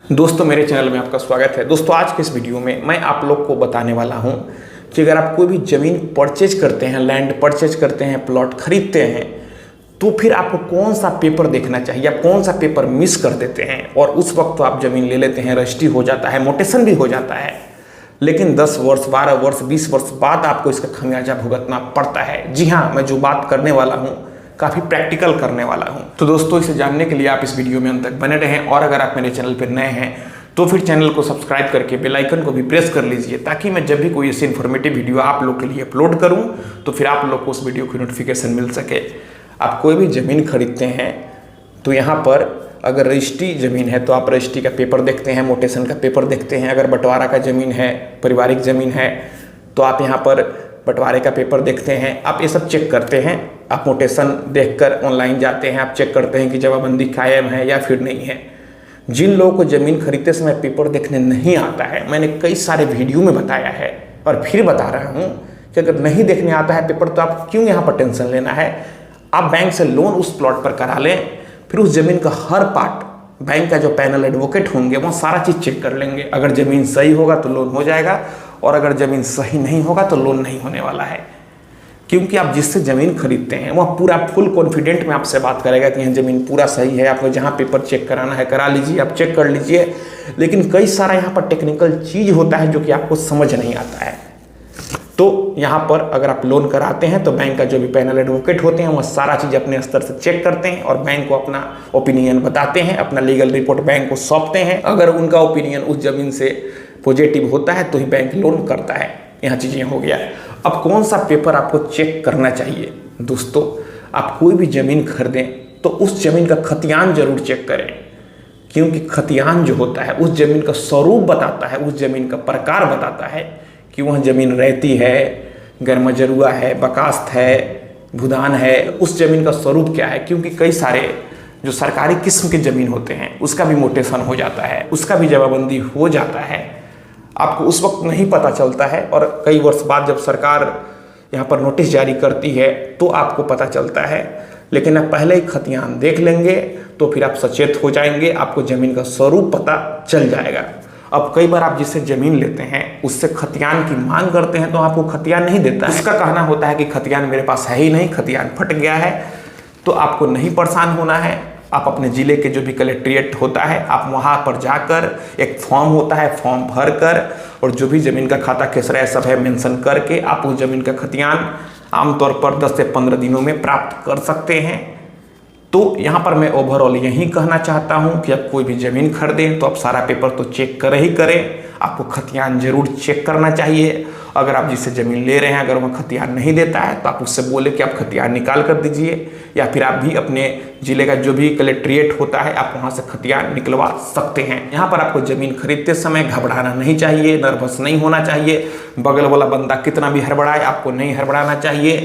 दोस्तों मेरे चैनल में आपका स्वागत है। दोस्तों आज के इस वीडियो में मैं आप लोग को बताने वाला हूं कि अगर आप कोई भी ज़मीन परचेज करते हैं, लैंड परचेज करते हैं, प्लॉट खरीदते हैं, तो फिर आपको कौन सा पेपर देखना चाहिए, आप कौन सा पेपर मिस कर देते हैं और उस वक्त तो आप ज़मीन ले लेते हैं, रजिस्ट्री हो जाता है, मोटेशन भी हो जाता है, लेकिन 10 वर्ष, 12 वर्ष, 20 वर्ष बाद आपको इसका खमियाजा भुगतना पड़ता है। जी हाँ, मैं जो बात करने वाला हूँ काफ़ी प्रैक्टिकल करने वाला हूं। तो दोस्तों इसे जानने के लिए आप इस वीडियो में अंत तक बने रहें और अगर आप मेरे चैनल पर नए हैं तो फिर चैनल को सब्सक्राइब करके बेल आइकन को भी प्रेस कर लीजिए ताकि मैं जब भी कोई ऐसी इन्फॉर्मेटिव वीडियो आप लोग के लिए अपलोड करूं तो फिर आप लोग को उस वीडियो की नोटिफिकेशन मिल सके। आप कोई भी ज़मीन खरीदते हैं तो यहाँ पर अगर रजिस्ट्री ज़मीन है तो आप रजिस्ट्री का पेपर देखते हैं, मोटेशन का पेपर देखते हैं। अगर बंटवारा का ज़मीन है, पारिवारिक ज़मीन है, तो आप यहाँ पर बंटवारे का पेपर देखते हैं। आप ये सब चेक करते हैं। आप मोटेशन देखकर ऑनलाइन जाते हैं, आप चेक करते हैं कि जमाबंदी कायम है या फिर नहीं है। जिन लोगों को ज़मीन खरीदते समय पेपर देखने नहीं आता है, मैंने कई सारे वीडियो में बताया है और फिर बता रहा हूँ कि अगर नहीं देखने आता है पेपर तो आप क्यों यहाँ पर टेंशन लेना है। आप बैंक से लोन उस प्लॉट पर करा लें, फिर उस ज़मीन का हर पार्ट बैंक का जो पैनल एडवोकेट होंगे वो सारा चीज़ चेक कर लेंगे। अगर ज़मीन सही होगा तो लोन हो जाएगा और अगर ज़मीन सही नहीं होगा तो लोन नहीं होने वाला है, क्योंकि आप जिससे ज़मीन खरीदते हैं वह पूरा फुल कॉन्फिडेंट में आपसे बात करेगा कि यह ज़मीन पूरा सही है, आपको जहाँ पेपर चेक कराना है करा लीजिए, आप चेक कर लीजिए। लेकिन कई सारा यहाँ पर टेक्निकल चीज़ होता है जो कि आपको समझ नहीं आता है। तो यहाँ पर अगर आप लोन कराते हैं तो बैंक का जो भी पैनल एडवोकेट होते हैं वह सारा चीज़ अपने स्तर से चेक करते हैं और बैंक को अपना ओपिनियन बताते हैं, अपना लीगल रिपोर्ट बैंक को सौंपते हैं। अगर उनका ओपिनियन उस ज़मीन से पॉजिटिव होता है तो ही बैंक लोन करता है। यहाँ चीज़ें हो गया। अब कौन सा पेपर आपको चेक करना चाहिए? दोस्तों आप कोई भी ज़मीन खरीदें तो उस ज़मीन का खतियान जरूर चेक करें, क्योंकि खतियान जो होता है उस ज़मीन का स्वरूप बताता है, उस ज़मीन का प्रकार बताता है कि वह ज़मीन रेती है, गरमजरुआ है, बकास्त है, भूदान है, उस ज़मीन का स्वरूप क्या है। क्योंकि कई सारे जो सरकारी किस्म के ज़मीन होते हैं उसका भी मोटेशन हो जाता है, उसका भी जमाबंदी हो जाता है, आपको उस वक्त नहीं पता चलता है और कई वर्ष बाद जब सरकार यहाँ पर नोटिस जारी करती है तो आपको पता चलता है। लेकिन आप पहले ही खतियान देख लेंगे तो फिर आप सचेत हो जाएंगे, आपको ज़मीन का स्वरूप पता चल जाएगा। अब कई बार आप जिससे ज़मीन लेते हैं उससे खतियान की मांग करते हैं तो आपको खतियान नहीं देता है। उसका कहना होता है कि खतियान मेरे पास है ही नहीं, खतियान फट गया है। तो आपको नहीं परेशान होना है। आप अपने ज़िले के जो भी कलेक्ट्रेट होता है आप वहाँ पर जाकर एक फॉर्म होता है, फॉर्म भर कर और जो भी ज़मीन का खाता खेसरा सब है मेंशन करके आप उस ज़मीन का खतियान आमतौर पर 10 से 15 दिनों में प्राप्त कर सकते हैं। तो यहाँ पर मैं ओवरऑल यही कहना चाहता हूँ कि आप कोई भी ज़मीन खरीदें तो आप सारा पेपर तो चेक करें ही करें, आपको खतियान जरूर चेक करना चाहिए। अगर आप जिससे ज़मीन ले रहे हैं अगर वह खतियान नहीं देता है तो आप उससे बोले कि आप खतियान निकाल कर दीजिए, या फिर आप भी अपने ज़िले का जो भी कलेक्ट्रेट होता है आप वहाँ से खतियान निकलवा सकते हैं। यहाँ पर आपको ज़मीन खरीदते समय घबराना नहीं चाहिए, नर्वस नहीं होना चाहिए। बगल वाला बंदा कितना भी हड़बड़ाए आपको नहीं हड़बड़ाना चाहिए,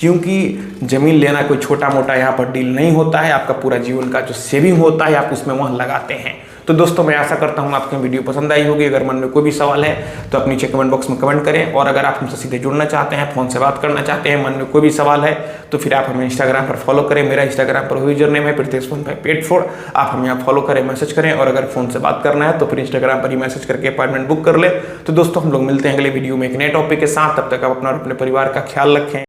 क्योंकि ज़मीन लेना कोई छोटा मोटा यहाँ पर डील नहीं होता है। आपका पूरा जीवन का जो सेविंग होता है आप उसमें वहाँ लगाते हैं। तो दोस्तों मैं आशा करता हूँ आपको वीडियो पसंद आई होगी। अगर मन में कोई भी सवाल है तो आप नीचे कमेंट बॉक्स में कमेंट करें और अगर आप हमसे सीधे जुड़ना चाहते हैं, फ़ोन से बात करना चाहते हैं, मन में कोई भी सवाल है तो फिर आप हमें इंस्टाग्राम पर फॉलो करें। मेरा इंस्टाग्राम पर यूजर नेम है Pritesh1584। आप हमें यहाँ फॉलो करें, मैसेज करें और अगर फ़ोन से बात करना है तो फिर इंस्टाग्राम पर ही मैसेज करके अपॉइंटमेंट बुक कर ले। तो दोस्तों हम लोग मिलते हैं अगले वीडियो में एक नए टॉपिक के साथ। तब तक आप अपना और अपने परिवार का ख्याल रखें।